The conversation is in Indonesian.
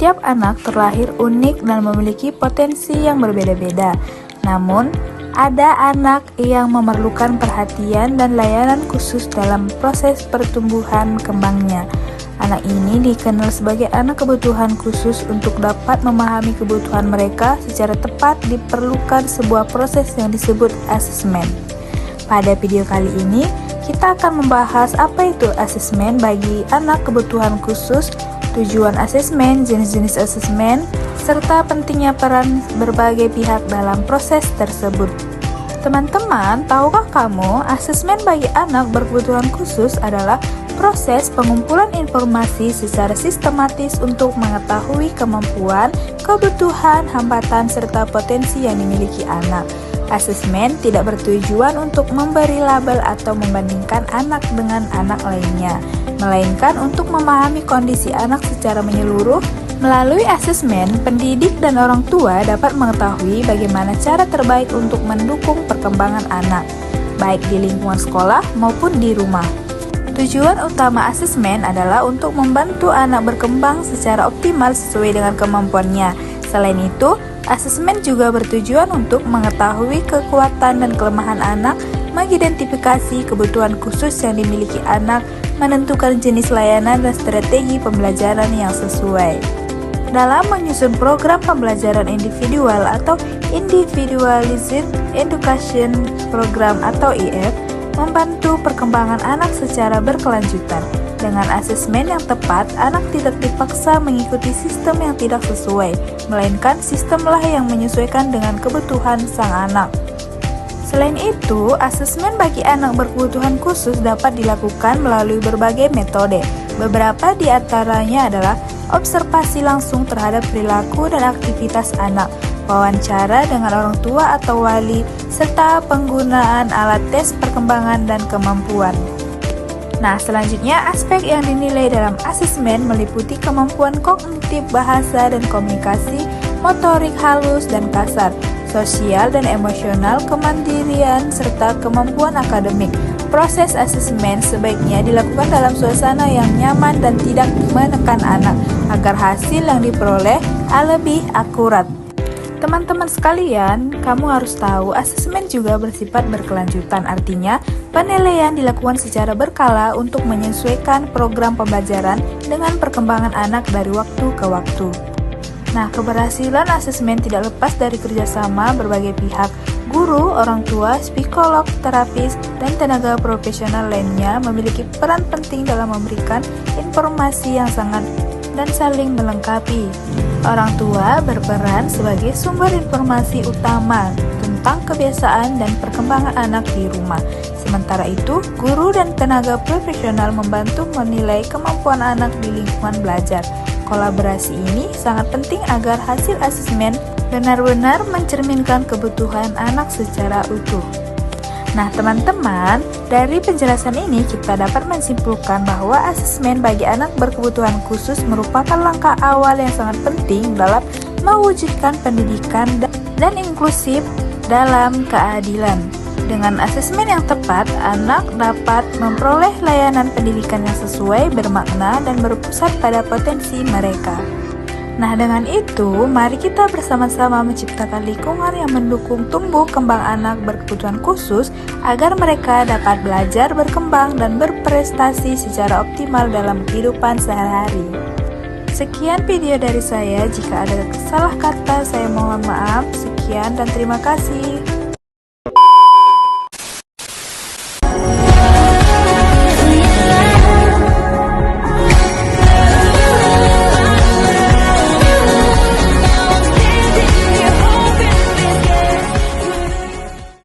Setiap anak terlahir unik dan memiliki potensi yang berbeda-beda. Namun, ada anak yang memerlukan perhatian dan layanan khusus dalam proses pertumbuhan kembangnya. Anak ini dikenal sebagai anak kebutuhan khusus. Untuk dapat memahami kebutuhan mereka secara tepat diperlukan sebuah proses yang disebut asesmen. Pada video kali ini, kita akan membahas apa itu asesmen bagi anak kebutuhan khusus, tujuan asesmen, jenis-jenis asesmen, serta pentingnya peran berbagai pihak dalam proses tersebut. Teman-teman, tahukah kamu asesmen bagi anak berkebutuhan khusus adalah proses pengumpulan informasi secara sistematis untuk mengetahui kemampuan, kebutuhan, hambatan, serta potensi yang dimiliki anak. Asesmen tidak bertujuan untuk memberi label atau membandingkan anak dengan anak lainnya, melainkan untuk memahami kondisi anak secara menyeluruh. Melalui asesmen, pendidik dan orang tua dapat mengetahui bagaimana cara terbaik untuk mendukung perkembangan anak, baik di lingkungan sekolah maupun di rumah. Tujuan utama asesmen adalah untuk membantu anak berkembang secara optimal sesuai dengan kemampuannya. Selain itu, asesmen juga bertujuan untuk mengetahui kekuatan dan kelemahan anak, mengidentifikasi kebutuhan khusus yang dimiliki anak, menentukan jenis layanan dan strategi pembelajaran yang sesuai. Dalam menyusun program pembelajaran individual atau Individualized Education Program atau IEP, membantu perkembangan anak secara berkelanjutan. Dengan asesmen yang tepat, anak tidak dipaksa mengikuti sistem yang tidak sesuai, melainkan sistemlah yang menyesuaikan dengan kebutuhan sang anak. Selain itu, asesmen bagi anak berkebutuhan khusus dapat dilakukan melalui berbagai metode. Beberapa di antaranya adalah observasi langsung terhadap perilaku dan aktivitas anak, wawancara dengan orang tua atau wali, serta penggunaan alat tes perkembangan dan kemampuan. Nah, selanjutnya aspek yang dinilai dalam asesmen meliputi kemampuan kognitif, bahasa dan komunikasi, motorik halus dan kasar, sosial dan emosional, kemandirian, serta kemampuan akademik. Proses asesmen sebaiknya dilakukan dalam suasana yang nyaman dan tidak menekan anak, agar hasil yang diperoleh lebih akurat. Teman-teman sekalian, kamu harus tahu asesmen juga bersifat berkelanjutan, artinya penilaian dilakukan secara berkala untuk menyesuaikan program pembelajaran dengan perkembangan anak dari waktu ke waktu. Nah, keberhasilan asesmen tidak lepas dari kerjasama berbagai pihak. Guru, orang tua, psikolog, terapis, dan tenaga profesional lainnya memiliki peran penting dalam memberikan informasi yang sangat dan saling melengkapi. Orang tua berperan sebagai sumber informasi utama tentang kebiasaan dan perkembangan anak di rumah. Sementara itu, guru dan tenaga profesional membantu menilai kemampuan anak di lingkungan belajar. Kolaborasi ini sangat penting agar hasil asesmen benar-benar mencerminkan kebutuhan anak secara utuh. Nah, teman-teman, dari penjelasan ini kita dapat menyimpulkan bahwa asesmen bagi anak berkebutuhan khusus merupakan langkah awal yang sangat penting dalam mewujudkan pendidikan dan inklusif dalam keadilan. Dengan asesmen yang tepat, anak dapat memperoleh layanan pendidikan yang sesuai, bermakna, dan berpusat pada potensi mereka. Nah, dengan itu, mari kita bersama-sama menciptakan lingkungan yang mendukung tumbuh kembang anak berkebutuhan khusus agar mereka dapat belajar, berkembang, dan berprestasi secara optimal dalam kehidupan sehari-hari. Sekian video dari saya. Jika ada salah kata, saya mohon maaf. Sekian dan terima kasih.